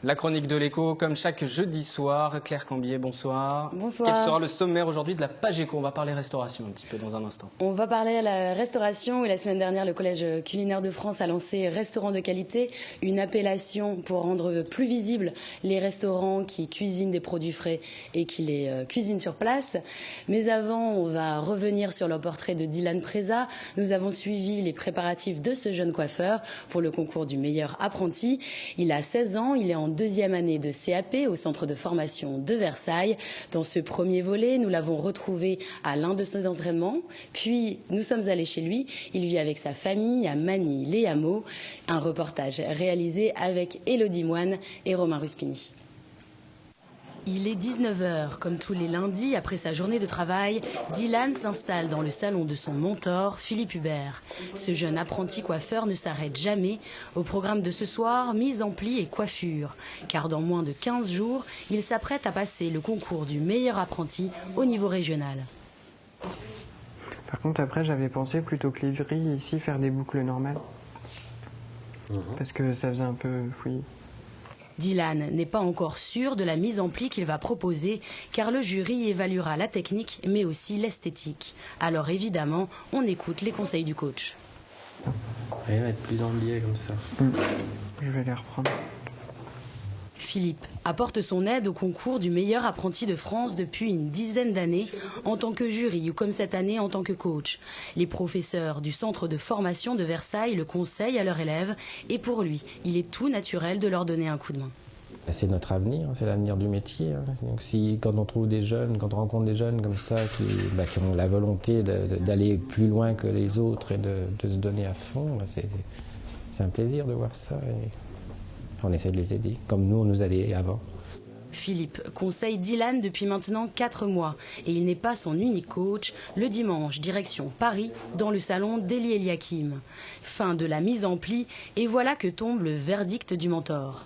La chronique de l'écho, comme chaque jeudi soir. Claire Cambier, bonsoir. Bonsoir. Quel sera le sommaire aujourd'hui de la page écho? On va parler restauration un petit peu dans un instant. On va parler à la restauration. Et la semaine dernière, le Collège culinaire de France a lancé Restaurant de qualité, une appellation pour rendre plus visibles les restaurants qui cuisinent des produits frais et qui les cuisinent sur place. Mais avant, on va revenir sur le portrait de Dylan Preza. Nous avons suivi les préparatifs de ce jeune coiffeur pour le concours du meilleur apprenti. Il a 16 ans, il est en deuxième année de CAP au centre de formation de Versailles. Dans ce premier volet, nous l'avons retrouvé à l'un de ses entraînements. Puis, nous sommes allés chez lui. Il vit avec sa famille à Manille-les-Hameaux. Un reportage réalisé avec Élodie Moine et Romain Ruspini. Il est 19h. Comme tous les lundis, après sa journée de travail, Dylan s'installe dans le salon de son mentor, Philippe Hubert. Ce jeune apprenti coiffeur ne s'arrête jamais. Au programme de ce soir, mise en pli et coiffure. Car dans moins de 15 jours, il s'apprête à passer le concours du meilleur apprenti au niveau régional. Par contre, après, j'avais pensé plutôt que Livry, ici, faire des boucles normales. Parce que ça faisait un peu fouillis. Dylan n'est pas encore sûr de la mise en pli qu'il va proposer, car le jury évaluera la technique, mais aussi l'esthétique. Alors évidemment, on écoute les conseils du coach. Rien être plus en biais comme ça. Je vais les reprendre. Philippe apporte son aide au concours du meilleur apprenti de France depuis une dizaine d'années, en tant que jury ou comme cette année en tant que coach. Les professeurs du centre de formation de Versailles le conseillent à leurs élèves et pour lui, il est tout naturel de leur donner un coup de main. C'est notre avenir, c'est l'avenir du métier. Donc quand on trouve des jeunes, quand on rencontre des jeunes comme ça qui ont la volonté d'aller plus loin que les autres et de se donner à fond, c'est un plaisir de voir ça. Et on essaie de les aider, comme nous, on nous aidait avant. Philippe conseille Dylan depuis maintenant 4 mois et il n'est pas son unique coach. Le dimanche, direction Paris, dans le salon d'Elie Eliakim. Fin de la mise en pli et voilà que tombe le verdict du mentor.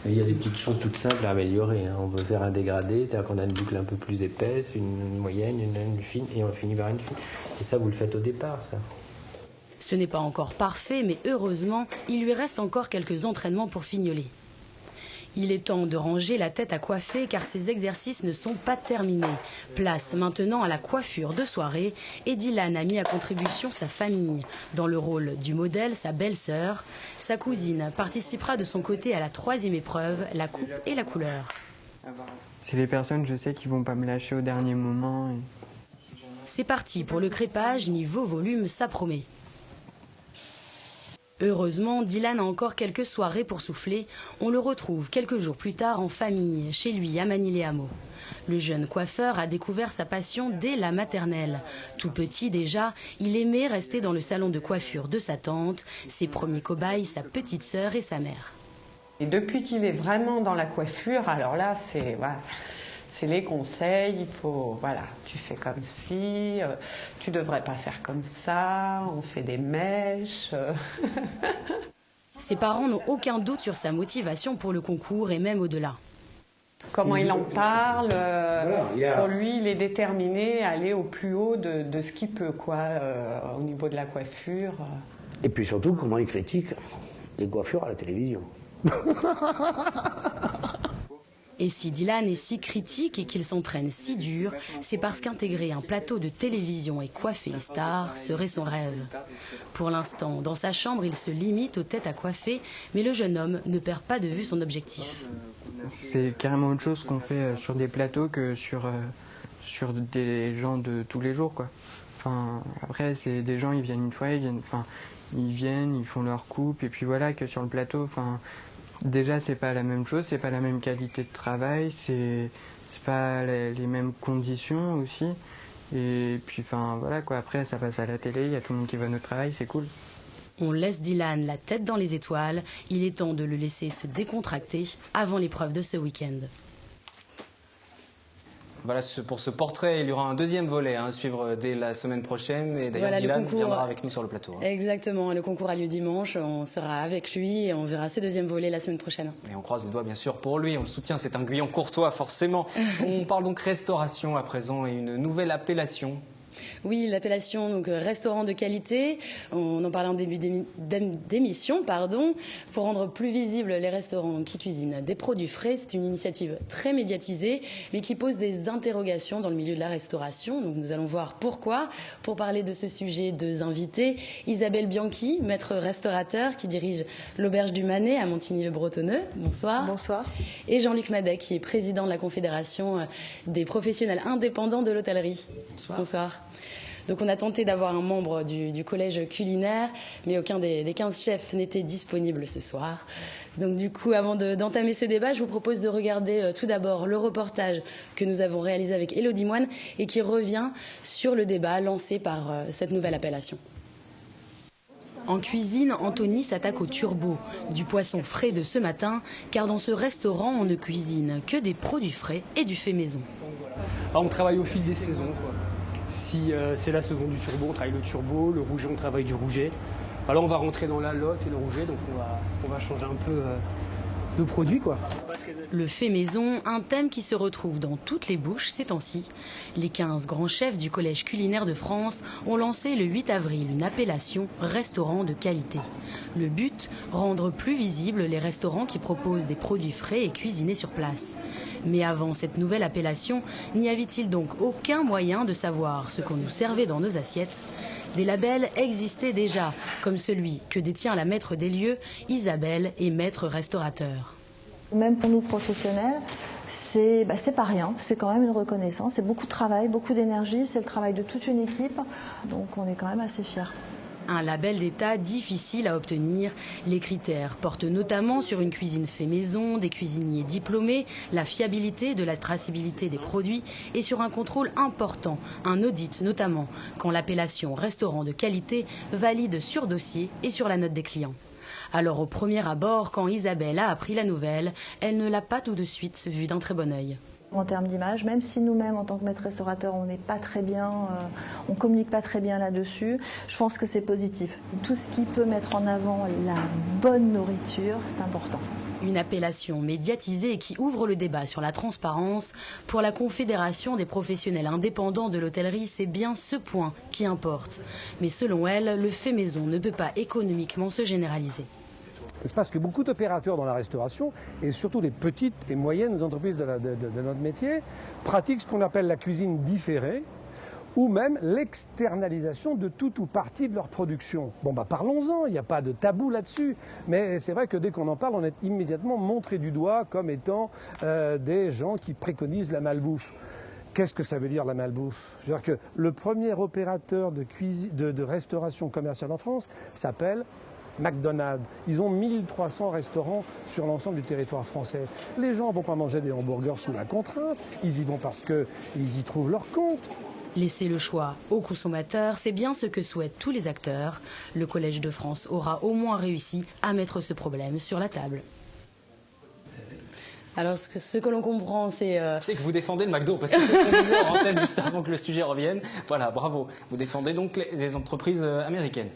Il y a des petites choses toutes simples à améliorer. On veut faire un dégradé, c'est-à-dire qu'on a une boucle un peu plus épaisse, une moyenne, une fine, et on finit par une fine. Et ça, vous le faites au départ, ça. Ce n'est pas encore parfait, mais heureusement, il lui reste encore quelques entraînements pour fignoler. Il est temps de ranger la tête à coiffer car ces exercices ne sont pas terminés. Place maintenant à la coiffure de soirée et Dylan a mis à contribution sa famille. Dans le rôle du modèle, sa belle-sœur. Sa cousine participera de son côté à la 3e épreuve, la coupe et la couleur. C'est les personnes, je sais, qui vont pas me lâcher au dernier moment. C'est parti pour le crépage, niveau volume, ça promet. Heureusement, Dylan a encore quelques soirées pour souffler. On le retrouve quelques jours plus tard en famille, chez lui à Manille-les-Hameaux. Le jeune coiffeur a découvert sa passion dès la maternelle. Tout petit déjà, il aimait rester dans le salon de coiffure de sa tante, ses premiers cobayes, sa petite sœur et sa mère. Et depuis qu'il est vraiment dans la coiffure, alors là, c'est... Voilà. C'est les conseils, il faut, voilà, tu fais comme ci, tu devrais pas faire comme ça, on fait des mèches. Ses parents n'ont aucun doute sur sa motivation pour le concours et même au-delà. Comment il en parle, pour lui, il est déterminé à aller au plus haut de ce qu'il peut, quoi, au niveau de la coiffure. Et puis surtout, comment il critique les coiffures à la télévision. Et si Dylan est si critique et qu'il s'entraîne si dur, c'est parce qu'intégrer un plateau de télévision et coiffer les stars serait son rêve. Pour l'instant, dans sa chambre, il se limite aux têtes à coiffer, mais le jeune homme ne perd pas de vue son objectif. C'est carrément autre chose qu'on fait sur des plateaux que sur des gens de tous les jours, quoi. Enfin, après, c'est des gens, ils viennent une fois, ils font leur coupe, et puis voilà, que sur le plateau, enfin... Déjà, c'est pas la même chose, c'est pas la même qualité de travail, c'est pas les mêmes conditions aussi. Et puis, enfin, voilà quoi. Après, ça passe à la télé, il y a tout le monde qui va à notre travail, c'est cool. On laisse Dylan la tête dans les étoiles. Il est temps de le laisser se décontracter avant l'épreuve de ce week-end. Voilà pour ce portrait, il y aura un deuxième volet à suivre dès la semaine prochaine. Et d'ailleurs, Dylan viendra avec nous sur le plateau. Exactement, le concours a lieu dimanche, on sera avec lui et on verra ce deuxième volet la semaine prochaine. Et on croise les doigts bien sûr pour lui, on le soutient, c'est un Guyon courtois forcément. On parle donc restauration à présent et une nouvelle appellation Oui, l'appellation donc restaurant de qualité, on en parlait en début d'émission, pour rendre plus visibles les restaurants qui cuisinent des produits frais. C'est une initiative très médiatisée, mais qui pose des interrogations dans le milieu de la restauration. Donc nous allons voir pourquoi. Pour parler de ce sujet, deux invités. Isabelle Bianchi, maître restaurateur qui dirige l'Auberge du Manet à Montigny-le-Bretonneux. Bonsoir. Bonsoir. Et Jean-Luc Madet, qui est président de la Confédération des professionnels indépendants de l'hôtellerie. Bonsoir. Bonsoir. Donc on a tenté d'avoir un membre du collège culinaire, mais aucun des 15 chefs n'était disponible ce soir. Donc du coup, avant d'entamer ce débat, je vous propose de regarder tout d'abord le reportage que nous avons réalisé avec Élodie Moine et qui revient sur le débat lancé par cette nouvelle appellation. En cuisine, Anthony s'attaque au turbo, du poisson frais de ce matin, car dans ce restaurant, on ne cuisine que des produits frais et du fait maison. On travaille au fil des saisons, quoi. Si c'est la saison du turbo, on travaille le turbo, le rouget, on travaille du rouget. Alors on va rentrer dans la lotte et le rouget, donc on va changer un peu de produit, quoi. Le fait maison, un thème qui se retrouve dans toutes les bouches ces temps-ci. Les 15 grands chefs du Collège culinaire de France ont lancé le 8 avril une appellation restaurant de qualité. Le but, rendre plus visibles les restaurants qui proposent des produits frais et cuisinés sur place. Mais avant cette nouvelle appellation, n'y avait-il donc aucun moyen de savoir ce qu'on nous servait dans nos assiettes ? Des labels existaient déjà, comme celui que détient la maître des lieux, Isabelle, et maître restaurateur. Même pour nous professionnels, c'est pas rien, c'est quand même une reconnaissance, c'est beaucoup de travail, beaucoup d'énergie, c'est le travail de toute une équipe, donc on est quand même assez fiers. Un label d'État difficile à obtenir. Les critères portent notamment sur une cuisine fait maison, des cuisiniers diplômés, la fiabilité de la traçabilité des produits et sur un contrôle important, un audit notamment, quand l'appellation restaurant de qualité valide sur dossier et sur la note des clients. Alors au premier abord, quand Isabelle a appris la nouvelle, elle ne l'a pas tout de suite vue d'un très bon œil. En termes d'image, même si nous-mêmes, en tant que maître restaurateur, on n'est pas très bien, on communique pas très bien là-dessus, je pense que c'est positif. Tout ce qui peut mettre en avant la bonne nourriture, c'est important. Une appellation médiatisée qui ouvre le débat sur la transparence. Pour la Confédération des professionnels indépendants de l'hôtellerie, c'est bien ce point qui importe. Mais selon elle, le fait maison ne peut pas économiquement se généraliser. C'est parce que beaucoup d'opérateurs dans la restauration, et surtout les petites et moyennes entreprises de notre métier, pratiquent ce qu'on appelle la cuisine différée, ou même l'externalisation de tout ou partie de leur production. Bon, parlons-en, il n'y a pas de tabou là-dessus, mais c'est vrai que dès qu'on en parle, on est immédiatement montré du doigt comme étant des gens qui préconisent la malbouffe. Qu'est-ce que ça veut dire la malbouffe ? Je veux dire que le premier opérateur de restauration commerciale en France s'appelle McDonald's. Ils ont 1300 restaurants sur l'ensemble du territoire français. Les gens ne vont pas manger des hamburgers sous la contrainte, ils y vont parce qu'ils y trouvent leur compte. Laisser le choix aux consommateurs, c'est bien ce que souhaitent tous les acteurs. Le Collège de France aura au moins réussi à mettre ce problème sur la table. Alors, ce que l'on comprend, c'est... C'est que vous défendez le McDo, parce que c'est ce qu'on disait en antenne juste avant que le sujet revienne. Voilà, bravo. Vous défendez donc les entreprises américaines.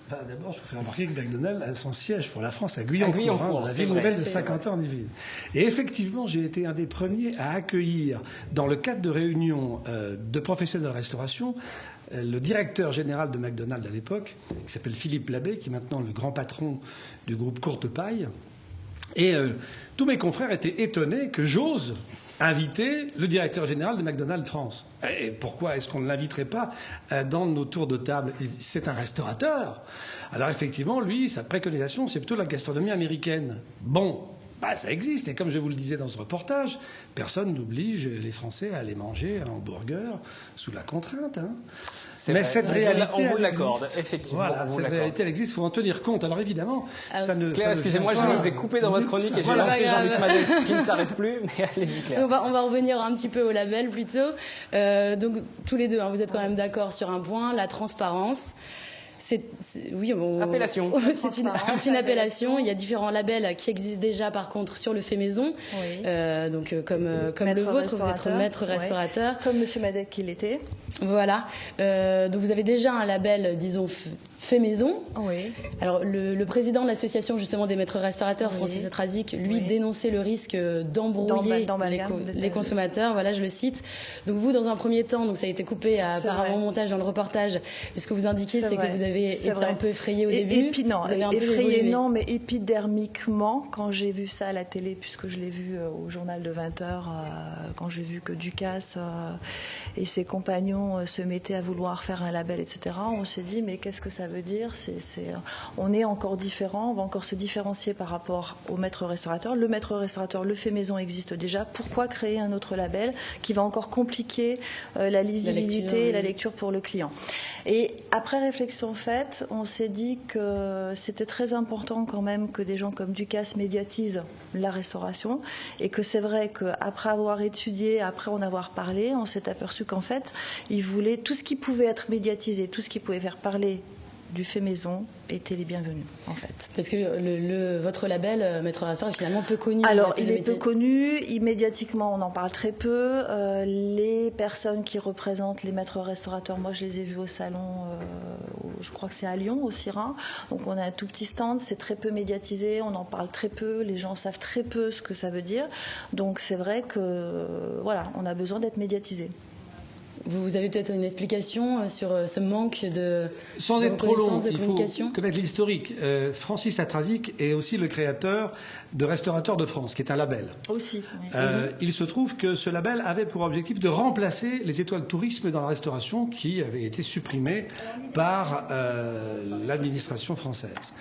D'abord, je vous fais remarquer que McDonald's a son siège pour la France à Guyancourt, dans la ville nouvelle de Saint-Quentin-en-Yvelines. Et effectivement, j'ai été un des premiers à accueillir, dans le cadre de réunions de professionnels de la restauration, le directeur général de McDonald's à l'époque, qui s'appelle Philippe Labbé, qui est maintenant le grand patron du groupe Courte Paille. Et tous mes confrères étaient étonnés que j'ose inviter le directeur général de McDonald's France. Et pourquoi est-ce qu'on ne l'inviterait pas dans nos tours de table ? C'est un restaurateur. Alors effectivement, lui, sa préconisation, c'est plutôt la gastronomie américaine. Bon, ça existe. Et comme je vous le disais dans ce reportage, personne n'oblige les Français à aller manger un hamburger sous la contrainte. Hein. Mais cette réalité, on vous l'accorde, effectivement. Voilà, cette réalité, elle existe. Il faut en tenir compte. Alors évidemment, ça ne. Claire, excusez-moi, je vous ai coupé dans votre chronique et j'ai lancé Jean-Luc Madet qui ne s'arrête plus. Mais allez-y, Claire. On va revenir un petit peu au label plutôt. Donc tous les deux, vous êtes quand même d'accord sur un point, la transparence. Appellation. C'est une appellation. Il y a différents labels qui existent déjà, par contre, sur le fait maison. Oui. Donc, comme le vôtre, vous êtes maître restaurateur. Ouais. Comme M. Madec qui l'était. Voilà. Donc vous avez déjà un label, disons, fait maison. Oui. Alors le président de l'association justement des maîtres restaurateurs, Francis Atrazic, lui dénonçait le risque d'embrouiller les consommateurs. Voilà, je le cite. Donc vous, dans un premier temps, donc ça a été coupé par un montage dans le reportage. Mais ce que vous indiquez, c'est que vous avez été un peu effrayé au début. Non, effrayé non, mais épidermiquement, quand j'ai vu ça à la télé, puisque je l'ai vu au journal de 20h, quand j'ai vu que Ducasse et ses compagnons se mettaient à vouloir faire un label, etc., on s'est dit, mais qu'est-ce que ça veut dire? On est encore différent, on va encore se différencier par rapport au maître restaurateur. Le maître restaurateur, le fait maison existe déjà. Pourquoi créer un autre label qui va encore compliquer la lisibilité et la lecture pour le client? Et après réflexion faite, on s'est dit que c'était très important quand même que des gens comme Ducasse médiatisent la restauration, et que c'est vrai qu'après avoir étudié, après en avoir parlé, on s'est aperçu qu'en fait, ils voulaient tout ce qui pouvait être médiatisé, tout ce qui pouvait faire parler du fait maison étaient les bienvenus, en fait. Parce que votre label, Maître Restaurant, est finalement peu connu. Alors, il est peu connu. Médiatiquement, on en parle très peu. Les personnes qui représentent les maîtres restaurateurs, moi, je les ai vus au salon, je crois que c'est à Lyon, au Sirin. Donc, on a un tout petit stand. C'est très peu médiatisé. On en parle très peu. Les gens savent très peu ce que ça veut dire. Donc, c'est vrai que, voilà, on a besoin d'être médiatisé. Vous avez peut-être une explication sur ce manque de Sans être trop long, de il faut connaître l'historique. Francis Atrazic est aussi le créateur de Restaurateurs de France, qui est un label. Aussi. Oui. Il se trouve que ce label avait pour objectif de remplacer les étoiles tourisme dans la restauration qui avaient été supprimées par l'administration française.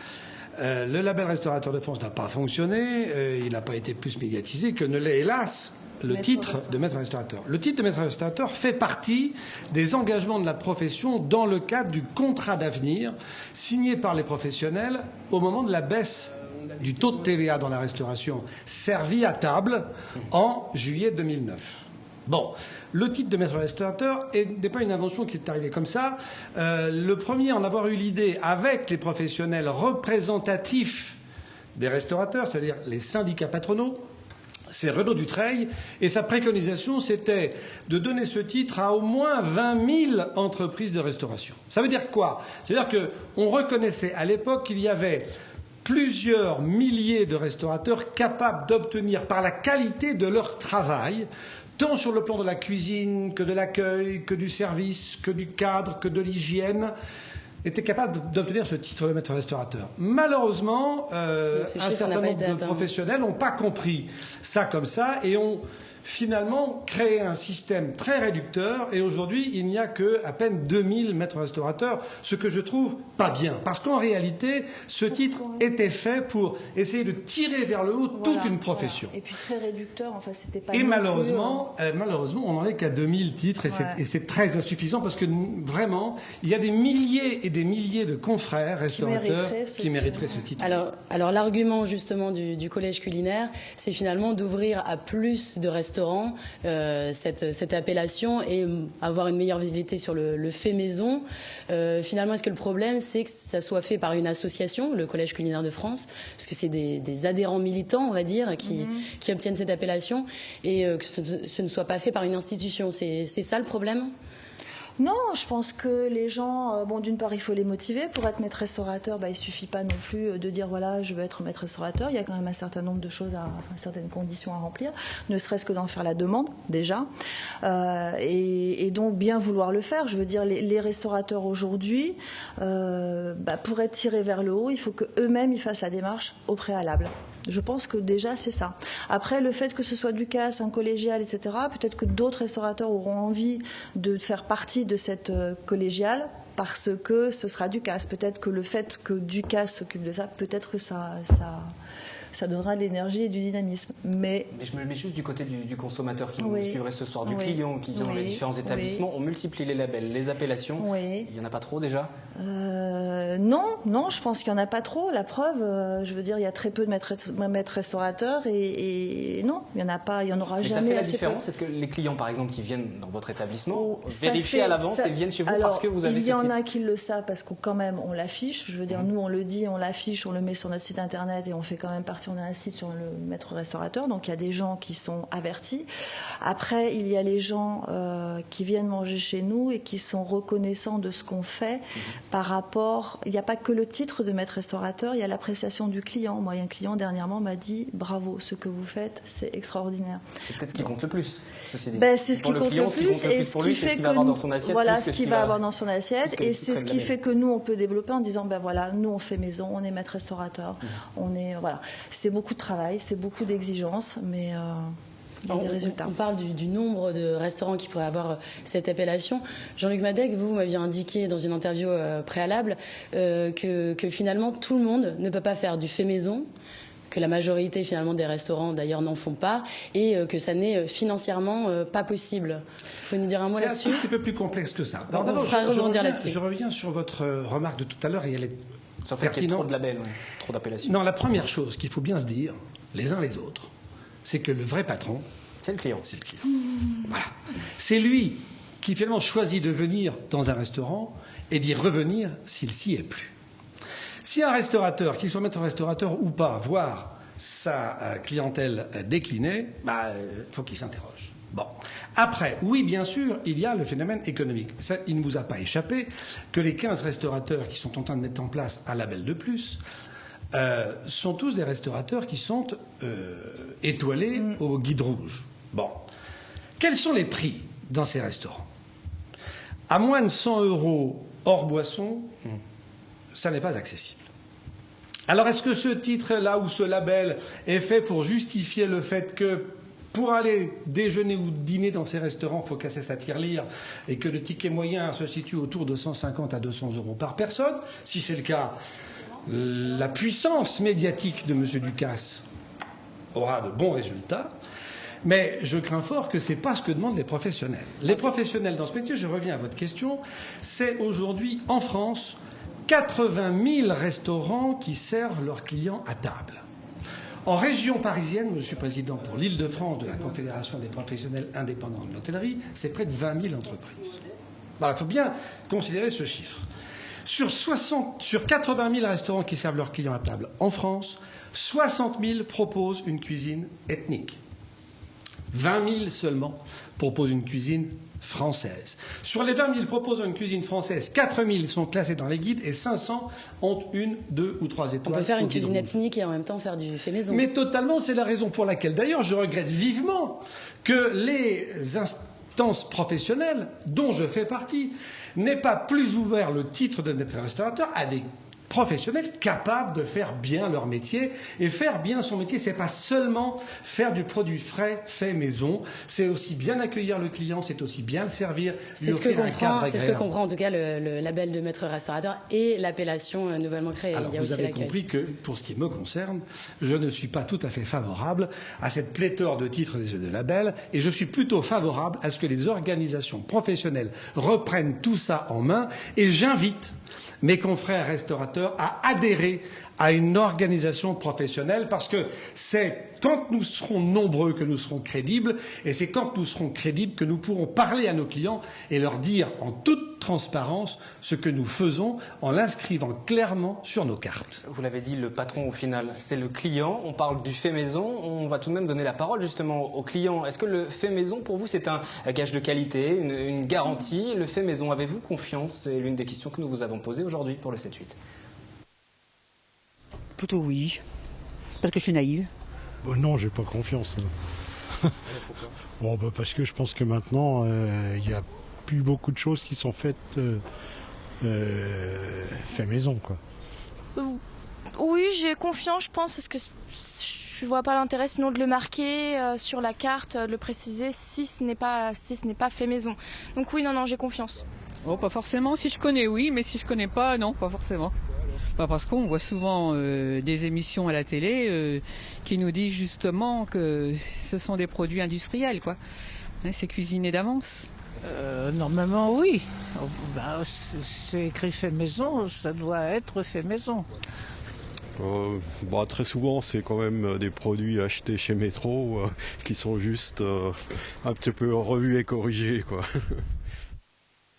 Le label Restaurateur de France n'a pas fonctionné, il n'a pas été plus médiatisé que ne l'est, hélas, le titre de maître restaurateur. Le titre de maître restaurateur fait partie des engagements de la profession dans le cadre du contrat d'avenir signé par les professionnels au moment de la baisse du taux de TVA dans la restauration servi à table en juillet 2009. Bon, le titre de maître restaurateur n'est pas une invention qui est arrivée comme ça. Le premier à en avoir eu l'idée avec les professionnels représentatifs des restaurateurs, c'est-à-dire les syndicats patronaux, c'est Renaud Dutreil, et sa préconisation, c'était de donner ce titre à au moins 20 000 entreprises de restauration. Ça veut dire quoi? Ça veut dire qu'on reconnaissait à l'époque qu'il y avait plusieurs milliers de restaurateurs capables d'obtenir, par la qualité de leur travail, tant sur le plan de la cuisine, que de l'accueil, que du service, que du cadre, que de l'hygiène, était capable d'obtenir ce titre de maître restaurateur. Malheureusement, un certain nombre de professionnels n'ont pas compris ça comme ça et ont finalement créé un système très réducteur, et aujourd'hui il n'y a qu'à peine 2000 maîtres restaurateurs, ce que je trouve pas bien, parce qu'en réalité ce titre était fait pour essayer de tirer vers le haut toute une profession. Et puis très réducteur, enfin c'était pas... Et malheureusement, on n'en est qu'à 2000 titres, et c'est très insuffisant, parce que vraiment il y a des milliers et des milliers de confrères restaurateurs qui mériteraient ce titre. Alors l'argument justement du collège culinaire, c'est finalement d'ouvrir à plus de restaurants cette appellation et avoir une meilleure visibilité sur le fait maison. Finalement, est-ce que le problème, c'est que ça soit fait par une association, le Collège culinaire de France, parce que c'est des adhérents militants, on va dire, qui obtiennent cette appellation, et que ce ne soit pas fait par une institution? C'est ça le problème? Non, je pense que les gens, d'une part, il faut les motiver. Pour être maître restaurateur, il ne suffit pas non plus de dire, voilà, je veux être maître restaurateur. Il y a quand même un certain nombre de choses, certaines conditions à remplir, ne serait-ce que d'en faire la demande, déjà. Et donc, bien vouloir le faire. Je veux dire, les restaurateurs aujourd'hui, pour être tirés vers le haut, il faut qu'eux-mêmes, ils fassent la démarche au préalable. Je pense que déjà c'est ça. Après, le fait que ce soit Ducasse, un collégial, etc., peut-être que d'autres restaurateurs auront envie de faire partie de cette collégiale parce que ce sera Ducasse. Peut-être que le fait que Ducasse s'occupe de ça, peut-être que ça donnera de l'énergie et du dynamisme. Mais je me mets juste du côté du consommateur qui nous suivrait ce soir, du client qui vient dans les différents établissements. On multiplie les labels, les appellations. Il n'y en a pas trop déjà? Non, je pense qu'il n'y en a pas trop. La preuve, je veux dire, il y a très peu de maîtres restaurateurs et non, il n'y en a pas, il n'y en aura jamais. Mais ça fait la différence? Est-ce que les clients, par exemple, qui viennent dans votre établissement, vérifient à l'avance et viennent chez vous parce que vous avez ce titre? Il y en a qui le savent parce qu'on quand même on l'affiche. Je veux dire, nous on le dit, on l'affiche, on le met sur notre site internet et on fait quand même partie partie, on a un site sur le maître restaurateur, donc il y a des gens qui sont avertis. Après, il y a les gens qui viennent manger chez nous et qui sont reconnaissants de ce qu'on fait par rapport... Il n'y a pas que le titre de maître restaurateur, il y a l'appréciation du client. Moi, un client dernièrement m'a dit « Bravo, ce que vous faites, c'est extraordinaire ». C'est peut-être ce qui compte le plus, ceci dit. Ben, c'est ce qui compte le plus, et ce qui fait que nous, voilà ce qu'il va avoir dans son assiette, et c'est ce qui fait que nous on peut développer en disant ben voilà, nous on fait maison, on est maître restaurateur, on est voilà, c'est beaucoup de travail, c'est beaucoup d'exigences, mais il y a des résultats. On parle du nombre de restaurants qui pourraient avoir cette appellation. Jean-Luc Madec, vous m'aviez indiqué dans une interview préalable que finalement tout le monde ne peut pas faire du fait maison, que la majorité finalement des restaurants d'ailleurs n'en font pas, et que ça n'est financièrement pas possible. Vous pouvez nous dire un mot là-dessus ? C'est un petit peu plus complexe que ça. Je reviens sur votre remarque de tout à l'heure, et elle est sauf qu'il y a trop de labels, trop d'appellations. Non, la première chose qu'il faut bien se dire, les uns les autres, c'est que le vrai patron, c'est le client. C'est le client. Voilà. C'est lui qui finalement choisit de venir dans un restaurant et d'y revenir s'il s'y est plu. Si un restaurateur, qu'il soit maître restaurateur ou pas, voir sa clientèle décliner, faut qu'il s'interroge. Bon. Après, oui, bien sûr, il y a le phénomène économique. Ça, il ne vous a pas échappé que les 15 restaurateurs qui sont en train de mettre en place un label de plus sont tous des restaurateurs qui sont étoilés au guide rouge. Bon. Quels sont les prix dans ces restaurants ? À moins de 100 € hors boisson, ça n'est pas accessible. Alors, est-ce que ce titre-là ou ce label est fait pour justifier le fait que pour aller déjeuner ou dîner dans ces restaurants, il faut casser sa tirelire et que le ticket moyen se situe autour de 150 à 200 € par personne? Si c'est le cas, la puissance médiatique de M. Ducasse aura de bons résultats. Mais je crains fort que ce n'est pas ce que demandent les professionnels. Les professionnels dans ce métier, je reviens à votre question, c'est aujourd'hui en France 80 000 restaurants qui servent leurs clients à table. En région parisienne, je suis président pour l'Île-de-France de la Confédération des professionnels indépendants de l'hôtellerie, c'est près de 20 000 entreprises. Il faut bien considérer ce chiffre. Sur 80 000 restaurants qui servent leurs clients à table en France, 60 000 proposent une cuisine ethnique. 20 000 seulement proposent une cuisine française. Sur les 20 000 proposant une cuisine française, 4 000 sont classés dans les guides et 500 ont 1, 2 ou 3 étoiles. On peut faire une cuisine ethnique et en même temps faire du fait maison. Mais totalement, c'est la raison pour laquelle d'ailleurs je regrette vivement que les instances professionnelles, dont je fais partie, n'aient pas plus ouvert le titre de maître restaurateur à des professionnels capables de faire bien leur métier. Et faire bien son métier, c'est pas seulement faire du produit frais fait maison, c'est aussi bien accueillir le client, c'est aussi bien le servir, lui offrir un cadre agréable. C'est ce que comprend en tout cas le label de maître restaurateur et l'appellation nouvellement créée. Alors, il y a vous aussi avez compris que, pour ce qui me concerne, je ne suis pas tout à fait favorable à cette pléthore de titres et de labels, et je suis plutôt favorable à ce que les organisations professionnelles reprennent tout ça en main, et j'invite mes confrères restaurateurs à adhérer à une organisation professionnelle, parce que c'est quand nous serons nombreux que nous serons crédibles, et c'est quand nous serons crédibles que nous pourrons parler à nos clients et leur dire en toute transparence ce que nous faisons en l'inscrivant clairement sur nos cartes. Vous l'avez dit, le patron au final, c'est le client. On parle du fait maison, on va tout de même donner la parole justement au client. Est-ce que le fait maison pour vous c'est un gage de qualité, une garantie? Le fait maison, avez-vous confiance? C'est l'une des questions que nous vous avons posées aujourd'hui pour le 7-8. Plutôt oui, parce que je suis naïve. Non, j'ai pas confiance. Parce que je pense que maintenant, il n'y a plus beaucoup de choses qui sont faites fait maison, quoi. Oui, j'ai confiance, je pense, parce que je vois pas l'intérêt sinon de le marquer sur la carte, de le préciser si ce n'est pas fait maison. Donc oui, non, j'ai confiance. Oh, pas forcément. Si je connais, oui, mais si je connais pas, non, pas forcément. Parce qu'on voit souvent des émissions à la télé qui nous disent justement que ce sont des produits industriels, quoi. C'est cuisiné d'avance. Normalement, oui. C'est écrit fait maison, ça doit être fait maison. Très souvent, c'est quand même des produits achetés chez Métro qui sont juste un petit peu revus et corrigés, quoi.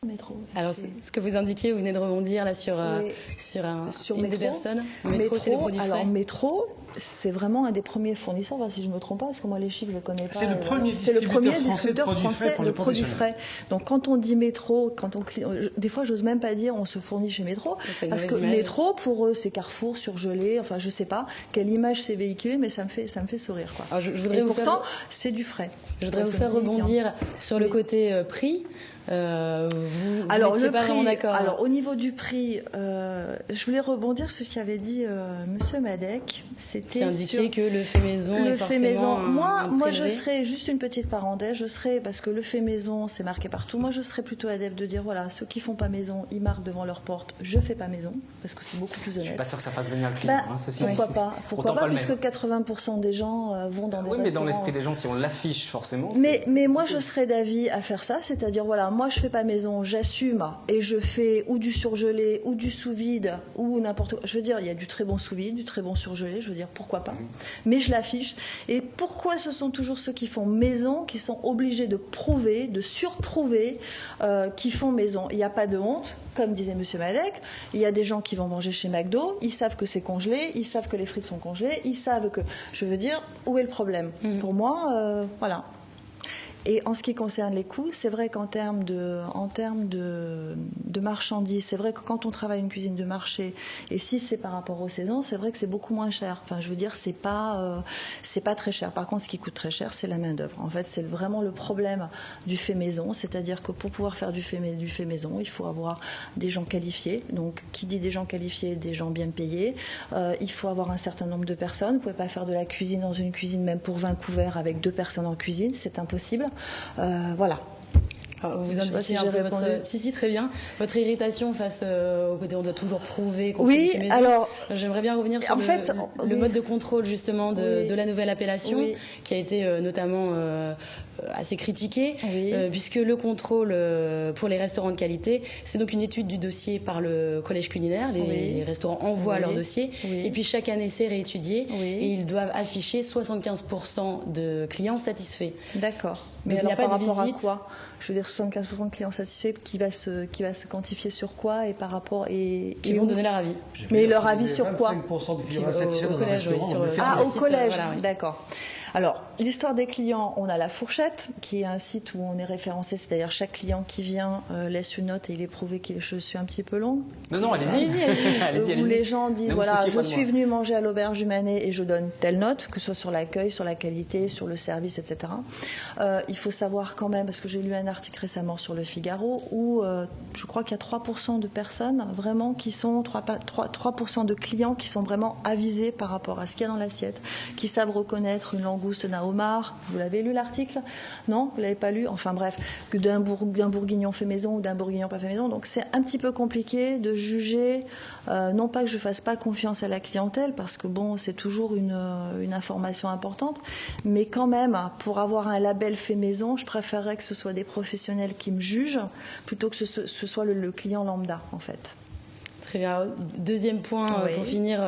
Métro. Alors, ce que vous indiquiez, vous venez de rebondir là sur une des personnes. Métro, c'est les produits frais. Alors, Métro, c'est vraiment un des premiers fournisseurs, si je ne me trompe pas, parce que moi, les chiffres, je ne connais pas. C'est le premier distributeur français de produits frais. Donc, quand on dit Métro, des fois, j'ose même pas dire on se fournit chez Métro, parce que Métro, pour eux, c'est Carrefour, surgelé, enfin, je ne sais pas quelle image c'est véhiculé, mais ça me fait sourire, quoi. Alors, et pourtant, c'est du frais. Je voudrais vous faire rebondir sur le côté prix. Alors le prix, alors au niveau du prix, je voulais rebondir sur ce qu'avait dit Monsieur Madec. C'était indiqué que le fait maison est forcément moi je serais juste une petite parenthèse. Parce que le fait maison c'est marqué partout. Moi je serais plutôt adepte de dire voilà, ceux qui font pas maison, ils marquent devant leur porte. Je fais pas maison parce que c'est beaucoup plus honnête. Je suis pas sûr que ça fasse venir le client. Pourquoi pas puisque 80% des gens vont dans des restaurants. Oui, mais dans l'esprit des gens, si on l'affiche forcément. Mais moi je serais d'avis à faire ça, c'est-à-dire voilà. Moi, je fais pas maison, j'assume et je fais ou du surgelé ou du sous-vide ou n'importe quoi. Je veux dire, il y a du très bon sous-vide, du très bon surgelé, je veux dire, pourquoi pas. Mais je l'affiche. Et pourquoi ce sont toujours ceux qui font maison qui sont obligés de prouver, de surprouver qu'ils font maison? Il n'y a pas de honte, comme disait Monsieur Madec. Il y a des gens qui vont manger chez McDo, ils savent que c'est congelé, ils savent que les frites sont congelées, ils savent que... Je veux dire, où est le problème? Pour moi, voilà. Et en ce qui concerne les coûts, c'est vrai qu'en termes de marchandises, c'est vrai que quand on travaille une cuisine de marché, et si c'est par rapport aux saisons, c'est vrai que c'est beaucoup moins cher. Enfin, je veux dire, c'est pas très cher. Par contre, ce qui coûte très cher, c'est la main d'œuvre. En fait, c'est vraiment le problème du fait maison, c'est-à-dire que pour pouvoir faire du fait maison, il faut avoir des gens qualifiés. Donc, qui dit des gens qualifiés, des gens bien payés. Il faut avoir un certain nombre de personnes. Vous pouvez pas faire de la cuisine dans une cuisine même pour 20 couverts avec 2 personnes en cuisine, c'est impossible. Voilà. Alors, vous indiquez si, très bien. Votre irritation face au côté on doit toujours prouver qu'on fait du fait maison. Alors j'aimerais bien revenir sur le mode de contrôle justement de la nouvelle appellation qui a été notamment assez critiqué puisque le contrôle pour les restaurants de qualité, c'est donc une étude du dossier par le collège culinaire. Les restaurants envoient leur dossier et puis chaque année c'est réétudié et ils doivent afficher 75% de clients satisfaits. D'accord. Mais alors, par rapport à quoi? Je veux dire 75% de clients satisfaits qui va se quantifier sur quoi et par rapport qui vont donner leur avis. Mais leur avis sur quoi? 25% de clients satisfaits dans un restaurant. Au collège, d'accord. Alors, l'histoire des clients, on a la fourchette, qui est un site où on est référencé, c'est-à-dire chaque client qui vient laisse une note et il est prouvé que je suis un petit peu long. Non, allez-y. Où les gens disent, voilà, je suis venu manger à l'auberge du Manet et je donne telle note, que ce soit sur l'accueil, sur la qualité, sur le service, etc. Il faut savoir quand même, parce que j'ai lu un article récemment sur le Figaro, où je crois qu'il y a 3% de personnes vraiment qui sont, 3% de clients qui sont vraiment avisés par rapport à ce qu'il y a dans l'assiette, qui savent reconnaître une langouste d'un homard. Vous l'avez lu l'article? Non, vous l'avez pas lu? Enfin bref, que d'un bourguignon fait maison ou d'un bourguignon pas fait maison. Donc c'est un petit peu compliqué de juger. Non pas que je fasse pas confiance à la clientèle, parce que bon, c'est toujours une information importante, mais quand même, pour avoir un label fait maison, je préférerais que ce soit des professionnels qui me jugent plutôt que ce soit le client lambda, en fait. Très bien. Deuxième point, pour finir,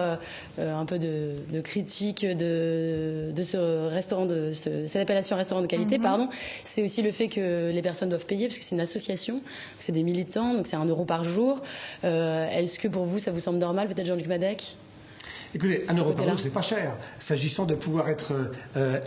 un peu de critique de ce restaurant, cette appellation restaurant de qualité, c'est aussi le fait que les personnes doivent payer, parce que c'est une association, c'est des militants, donc c'est 1 € par jour. Est-ce que pour vous, ça vous semble normal, peut-être Jean-Luc Madec? Écoutez, 1 € par jour, c'est pas cher. S'agissant de pouvoir être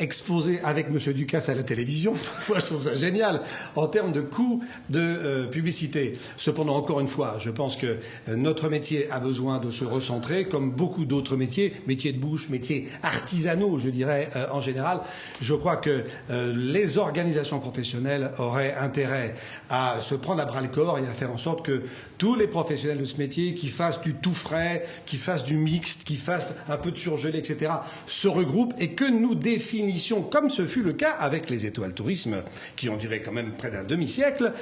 exposé avec M. Ducasse à la télévision, moi je trouve ça génial en termes de coût de publicité. Cependant, encore une fois, je pense que notre métier a besoin de se recentrer, comme beaucoup d'autres métiers, métiers de bouche, métiers artisanaux, je dirais en général. Je crois que les organisations professionnelles auraient intérêt à se prendre à bras-le-corps et à faire en sorte que tous les professionnels de ce métier, qui fassent du tout frais, qui fassent du mixte, qui fassent un peu de surgelé, etc., se regroupent et que nous définissions, comme ce fut le cas avec les étoiles tourisme, qui ont duré quand même près d'un demi-siècle,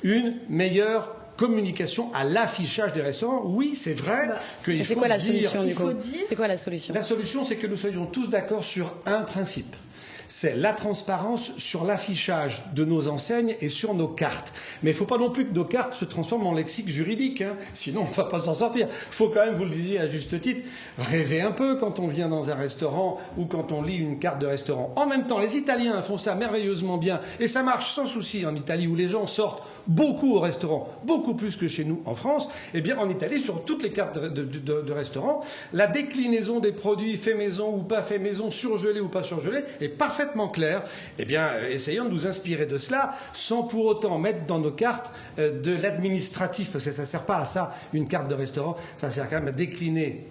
une meilleure communication à l'affichage des restaurants. Oui, c'est vrai qu'il faut dire... C'est quoi la solution, du coup ? C'est quoi la solution ? La solution, c'est que nous soyons tous d'accord sur un principe. c'est la transparence sur l'affichage de nos enseignes et sur nos cartes. Mais il ne faut pas non plus que nos cartes se transforment en lexique juridique, hein, sinon on ne va pas s'en sortir. Il faut quand même, vous le disiez à juste titre, rêver un peu quand on vient dans un restaurant ou quand on lit une carte de restaurant. En même temps, les Italiens font ça merveilleusement bien et ça marche sans souci en Italie où les gens sortent beaucoup au restaurant, beaucoup plus que chez nous en France. Eh bien, en Italie, sur toutes les cartes de restaurant, la déclinaison des produits faits maison ou pas faits maison, surgelés ou pas surgelés, est parfaitement claire. Eh bien, essayons de nous inspirer de cela sans pour autant mettre dans nos cartes de l'administratif, parce que ça ne sert pas à ça, une carte de restaurant, ça sert quand même à décliner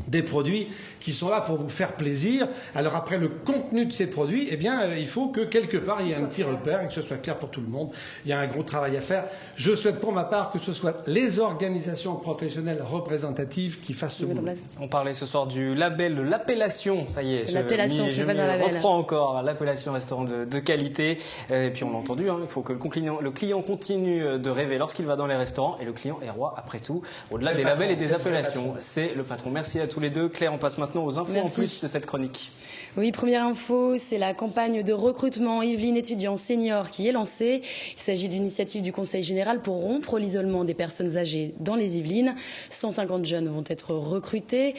des produits qui sont là pour vous faire plaisir. Alors après, le contenu de ces produits, eh bien, il faut que quelque part, il y ait un petit repère et que ce soit clair pour tout le monde. Il y a un gros travail à faire. Je souhaite pour ma part que ce soit les organisations professionnelles représentatives qui fassent ce boulot. On parlait ce soir du label, de l'appellation, ça y est. L'appellation, c'est pas un label. On reprend encore l'appellation restaurant de qualité. Et puis on l'a entendu, hein, il faut que le client continue de rêver lorsqu'il va dans les restaurants. Et le client est roi, après tout, au-delà des labels et des appellations. C'est le patron. Merci à tous les deux. Claire, on passe maintenant aux infos en plus de cette chronique. Oui, première info, c'est la campagne de recrutement Yvelines étudiants seniors qui est lancée. Il s'agit d'une initiative du Conseil général pour rompre l'isolement des personnes âgées dans les Yvelines. 150 jeunes vont être recrutés,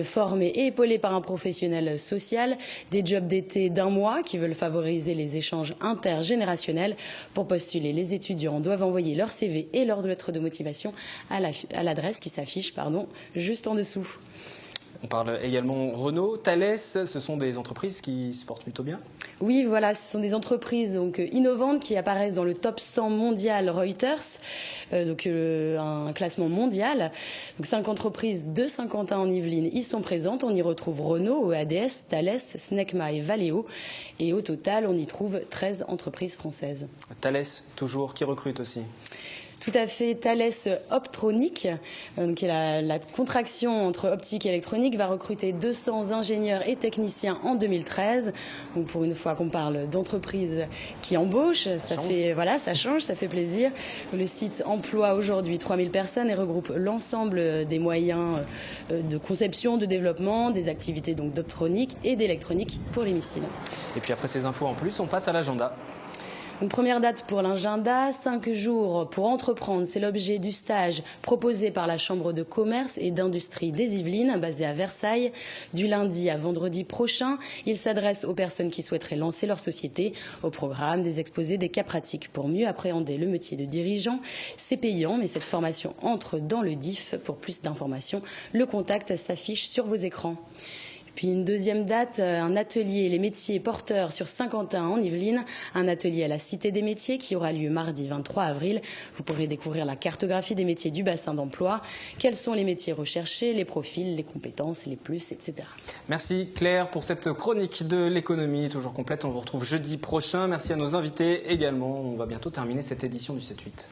formés et épaulés par un professionnel social. Des jobs d'été d'1 mois qui veulent favoriser les échanges intergénérationnels. Pour postuler, les étudiants doivent envoyer leur CV et leur lettre de motivation à l'adresse qui s'affiche juste en dessous. On parle également Renault, Thales, ce sont des entreprises qui se portent plutôt bien? Oui, voilà, ce sont des entreprises innovantes qui apparaissent dans le top 100 mondial Reuters, un classement mondial. Donc 5 entreprises de Saint-Quentin en Yvelines y sont présentes. On y retrouve Renault, ADS, Thales, Snecma et Valeo. Et au total, on y trouve 13 entreprises françaises. Thales, toujours, qui recrute aussi? Tout à fait. Thales Optronic, qui est la contraction entre optique et électronique, va recruter 200 ingénieurs et techniciens en 2013. Donc pour une fois qu'on parle d'entreprises qui embauchent, ça change, ça fait plaisir. Le site emploie aujourd'hui 3000 personnes et regroupe l'ensemble des moyens de conception, de développement, des activités d'optronique et d'électronique pour les missiles. Et puis après ces infos en plus, on passe à l'agenda. Une première date pour l'agenda, 5 jours pour entreprendre. C'est l'objet du stage proposé par la Chambre de commerce et d'industrie des Yvelines, basée à Versailles, du lundi à vendredi prochain. Il s'adresse aux personnes qui souhaiteraient lancer leur société. Au programme, des exposés, des cas pratiques pour mieux appréhender le métier de dirigeant. C'est payant, mais cette formation entre dans le DIF. Pour plus d'informations, le contact s'affiche sur vos écrans. Puis une deuxième date, un atelier Les métiers porteurs sur Saint-Quentin en Yvelines, un atelier à la Cité des métiers qui aura lieu mardi 23 avril. Vous pourrez découvrir la cartographie des métiers du bassin d'emploi, quels sont les métiers recherchés, les profils, les compétences, les plus, etc. Merci Claire pour cette chronique de l'économie, toujours complète. On vous retrouve jeudi prochain. Merci à nos invités également. On va bientôt terminer cette édition du 7-8.